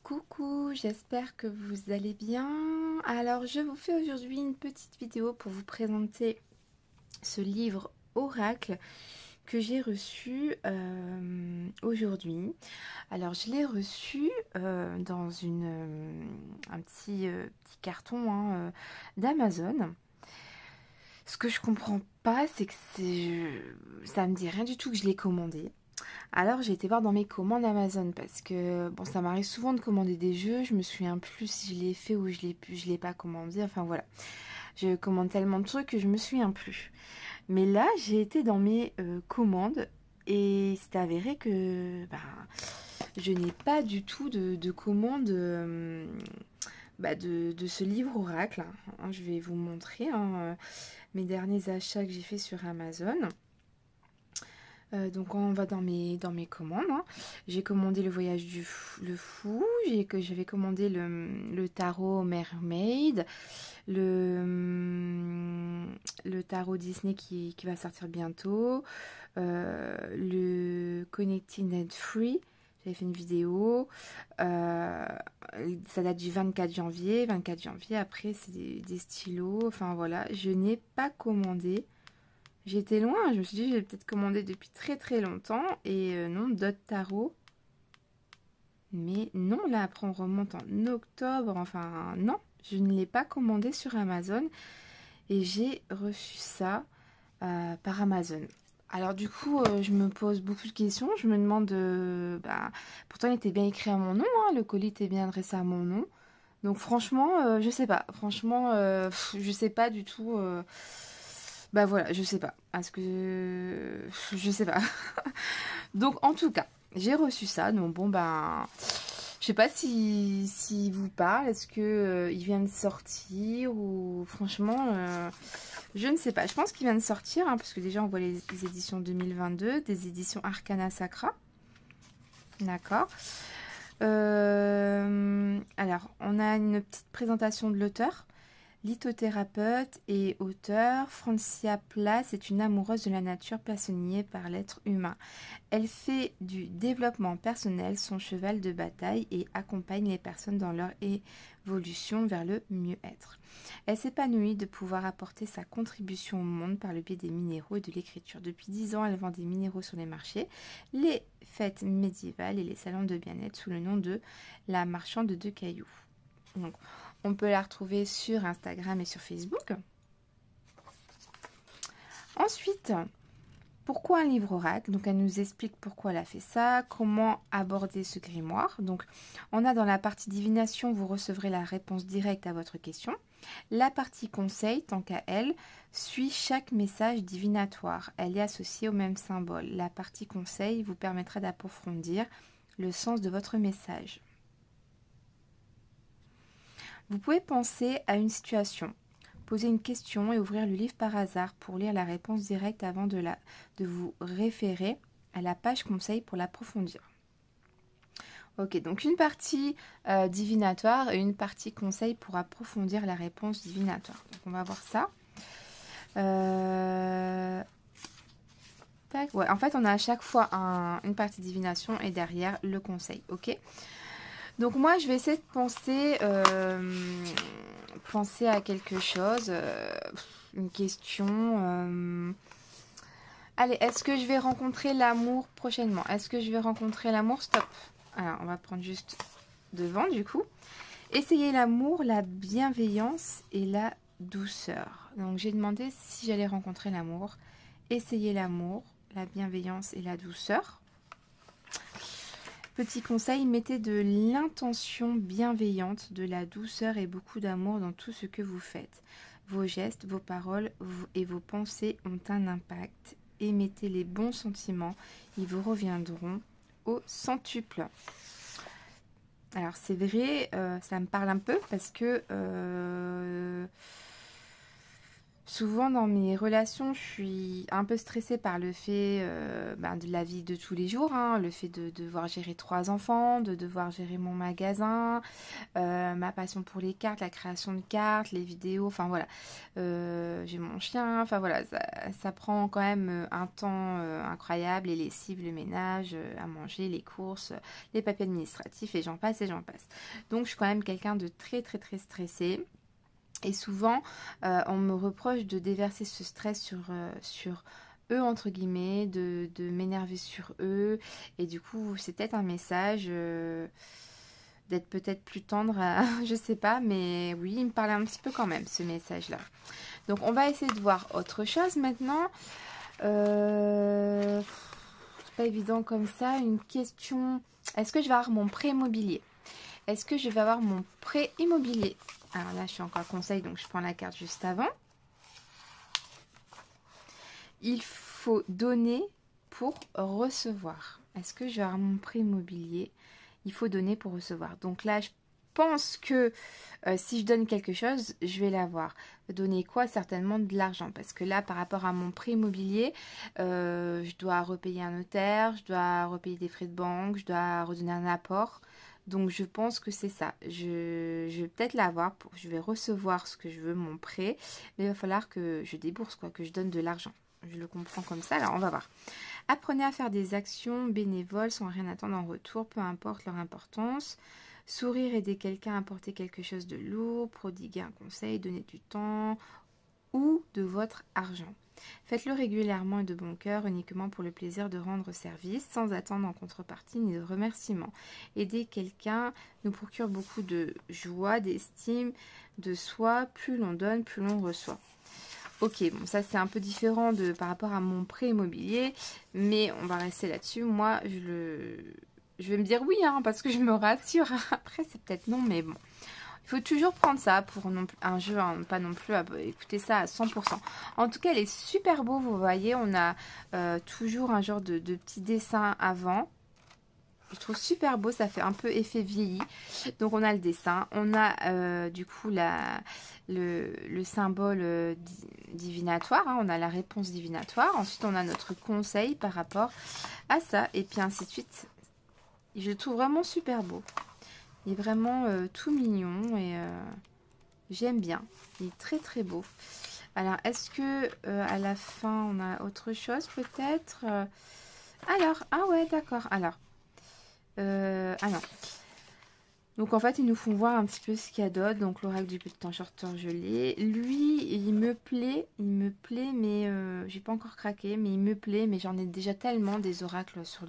Coucou, j'espère que vous allez bien. Alors, je vous fais aujourd'hui une petite vidéo pour vous présenter ce livre Oracle que j'ai reçu aujourd'hui. Alors, je l'ai reçu dans un petit carton d'Amazon. Ce que je comprends pas, c'est que ça me dit rien du tout que je l'ai commandé. Alors j'ai été voir dans mes commandes Amazon parce que bon, ça m'arrive souvent de commander des jeux, je me souviens plus si je l'ai fait ou je l'ai pas commandé, enfin voilà. Je commande tellement de trucs que je me souviens plus. Mais là, j'ai été dans mes commandes et c'est avéré que je n'ai pas du tout de commande de ce livre Oracle. Je vais vous montrer mes derniers achats que j'ai fait sur Amazon. Donc on va dans mes commandes. J'ai commandé le voyage le fou, j'avais commandé le tarot Mermaid, le tarot Disney qui va sortir bientôt, le Connecting and Free, j'avais fait une vidéo, ça date du 24 janvier, après c'est des stylos, enfin voilà, je n'ai pas commandé. J'étais loin, je me suis dit, j'ai peut-être commandé depuis très très longtemps. Et non, d'autres tarots. Mais non, là, après, on remonte en octobre. Enfin, non, je ne l'ai pas commandé sur Amazon. Et j'ai reçu ça par Amazon. Alors, du coup, je me pose beaucoup de questions. Je me demande, pourtant, il était bien écrit à mon nom. Le colis était bien adressé à mon nom. Donc, franchement, je sais pas. Franchement, je sais pas du tout. Bah voilà, je sais pas. Est-ce que... Je sais pas. Donc en tout cas, j'ai reçu ça. Donc bon je sais pas si vous parle. Est-ce que il vient de sortir ou franchement, je ne sais pas. Je pense qu'il vient de sortir parce que déjà on voit les éditions 2022, des éditions Arcana Sacra. D'accord. Alors, on a une petite présentation de l'auteur. Lithothérapeute et auteure, Francia Place est une amoureuse de la nature passionnée par l'être humain. Elle fait du développement personnel son cheval de bataille et accompagne les personnes dans leur évolution vers le mieux-être. Elle s'épanouit de pouvoir apporter sa contribution au monde par le biais des minéraux et de l'écriture. Depuis 10 ans, elle vend des minéraux sur les marchés, les fêtes médiévales et les salons de bien-être sous le nom de la marchande de cailloux. Donc, on peut la retrouver sur Instagram et sur Facebook. Ensuite, pourquoi un livre oracle? Donc, elle nous explique pourquoi elle a fait ça, comment aborder ce grimoire. Donc, on a dans la partie divination, vous recevrez la réponse directe à votre question. La partie conseil, tant qu'à elle, suit chaque message divinatoire. Elle est associée au même symbole. La partie conseil vous permettra d'approfondir le sens de votre message. Vous pouvez penser à une situation, poser une question et ouvrir le livre par hasard pour lire la réponse directe avant de vous référer à la page conseil pour l'approfondir. Ok, donc une partie divinatoire et une partie conseil pour approfondir la réponse divinatoire. Donc on va voir ça. Ouais, en fait, on a à chaque fois une partie divination et derrière le conseil. Ok. Donc moi, je vais essayer de penser à quelque chose, une question. Allez, est-ce que je vais rencontrer l'amour prochainement? Est-ce que je vais rencontrer l'amour? Stop. Alors, on va prendre juste devant, du coup. Essayez l'amour, la bienveillance et la douceur. Donc, j'ai demandé si j'allais rencontrer l'amour. Essayez l'amour, la bienveillance et la douceur. Petit conseil, mettez de l'intention bienveillante, de la douceur et beaucoup d'amour dans tout ce que vous faites. Vos gestes, vos paroles et vos pensées ont un impact. Émettez les bons sentiments, ils vous reviendront au centuple. Alors c'est vrai, ça me parle un peu parce que Souvent dans mes relations, je suis un peu stressée par le fait de la vie de tous les jours, hein, le fait de devoir gérer 3 enfants, de devoir gérer mon magasin, ma passion pour les cartes, la création de cartes, les vidéos, enfin voilà. J'ai mon chien, enfin voilà, ça prend quand même un temps incroyable, les lessives, le ménage, à manger, les courses, les papiers administratifs et j'en passe et j'en passe. Donc je suis quand même quelqu'un de très très très stressé. Et souvent, on me reproche de déverser ce stress sur eux, entre guillemets, de m'énerver sur eux. Et du coup, c'est peut-être un message d'être peut-être plus tendre, je sais pas. Mais oui, il me parlait un petit peu quand même, ce message-là. Donc, on va essayer de voir autre chose maintenant. C'est pas évident comme ça. Une question, est-ce que je vais avoir mon prêt immobilier? Est-ce que je vais avoir mon prêt immobilier? Alors là, je suis encore conseil, donc je prends la carte juste avant. Il faut donner pour recevoir. Est-ce que je vais avoir mon prêt immobilier? Il faut donner pour recevoir. Donc là, je pense que si je donne quelque chose, je vais l'avoir. Donner quoi? Certainement de l'argent. Parce que là, par rapport à mon prêt immobilier, je dois repayer un notaire, je dois repayer des frais de banque, je dois redonner un apport. Donc je pense que c'est ça. Je vais peut-être l'avoir. Je vais recevoir ce que je veux, mon prêt. Mais il va falloir que je débourse, quoi, que je donne de l'argent. Je le comprends comme ça. Alors on va voir. Apprenez à faire des actions bénévoles sans rien attendre en retour, peu importe leur importance. Sourire, aider quelqu'un à apporter quelque chose de lourd, prodiguer un conseil, donner du temps ou de votre argent. Faites-le régulièrement et de bon cœur, uniquement pour le plaisir de rendre service, sans attendre en contrepartie ni de remerciement. Aider quelqu'un nous procure beaucoup de joie, d'estime de soi. Plus l'on donne, plus l'on reçoit. Ok, bon, ça c'est un peu différent par rapport à mon prêt immobilier, mais on va rester là-dessus. Moi, je vais me dire oui, hein, parce que je me rassure. Après, c'est peut-être non, mais bon. Il faut toujours prendre ça pour un jeu, hein, pas non plus écouter ça à 100%. En tout cas, elle est super beau, vous voyez. On a toujours un genre de petit dessin avant. Je trouve super beau, ça fait un peu effet vieilli. Donc on a le dessin, on a du coup le symbole divinatoire, hein, on a la réponse divinatoire. Ensuite on a notre conseil par rapport à ça et puis ainsi de suite. Je le trouve vraiment super beau. Il est vraiment tout mignon et j'aime bien. Il est très très beau. Alors est-ce que à la fin on a autre chose peut-être alors, ah ouais d'accord, alors. Ah non. Donc en fait, ils nous font voir un petit peu ce qu'il y a d'autre. Donc l'oracle du petit enchanteur, je l'ai. Lui, il me plaît, mais j'ai pas encore craqué, mais il me plaît, mais j'en ai déjà tellement des oracles sur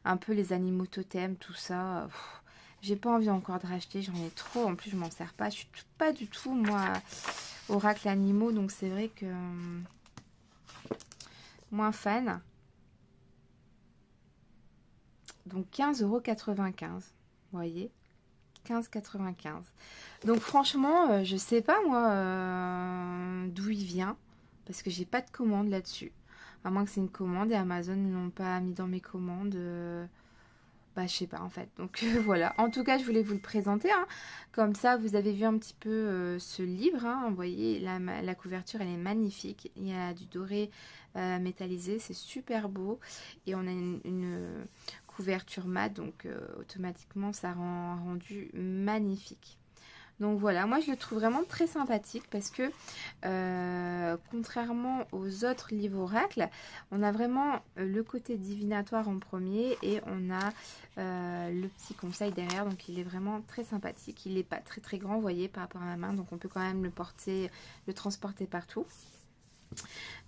un peu les animaux totems, tout ça. J'ai pas envie encore de racheter, j'en ai trop. En plus, je m'en sers pas. Je suis pas du tout, moi, oracle animaux, donc c'est vrai que moins fan. Donc 15,95 €. Vous voyez, 15,95 €. Donc franchement, je sais pas moi d'où il vient. Parce que j'ai pas de commande là-dessus. À moins que c'est une commande et Amazon ne l'ont pas mis dans mes commandes. Bah je sais pas en fait. Donc voilà. En tout cas, je voulais vous le présenter. Hein. Comme ça, vous avez vu un petit peu ce livre. Hein. Vous voyez, la couverture, elle est magnifique. Il y a du doré métallisé. C'est super beau. Et on a une couverture mat, donc automatiquement ça rend un rendu magnifique. Donc voilà, moi je le trouve vraiment très sympathique parce que contrairement aux autres livres oracles, on a vraiment le côté divinatoire en premier et on a le petit conseil derrière, donc il est vraiment très sympathique. Il n'est pas très très grand, vous voyez, par rapport à ma main, donc on peut quand même le transporter partout.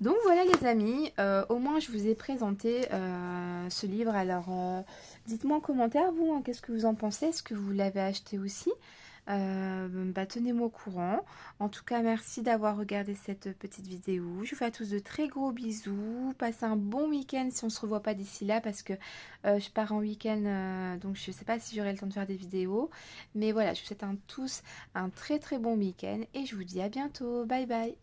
Donc voilà les amis, au moins je vous ai présenté ce livre. Alors dites-moi en commentaire vous, hein, qu'est-ce que vous en pensez? Est-ce que vous l'avez acheté aussi? Tenez-moi au courant. En tout cas, merci d'avoir regardé cette petite vidéo. Je vous fais à tous de très gros bisous. Passez un bon week-end si on ne se revoit pas d'ici là parce que je pars en week-end, donc je ne sais pas si j'aurai le temps de faire des vidéos. Mais voilà, je vous souhaite tous un très très bon week-end et je vous dis à bientôt. Bye bye.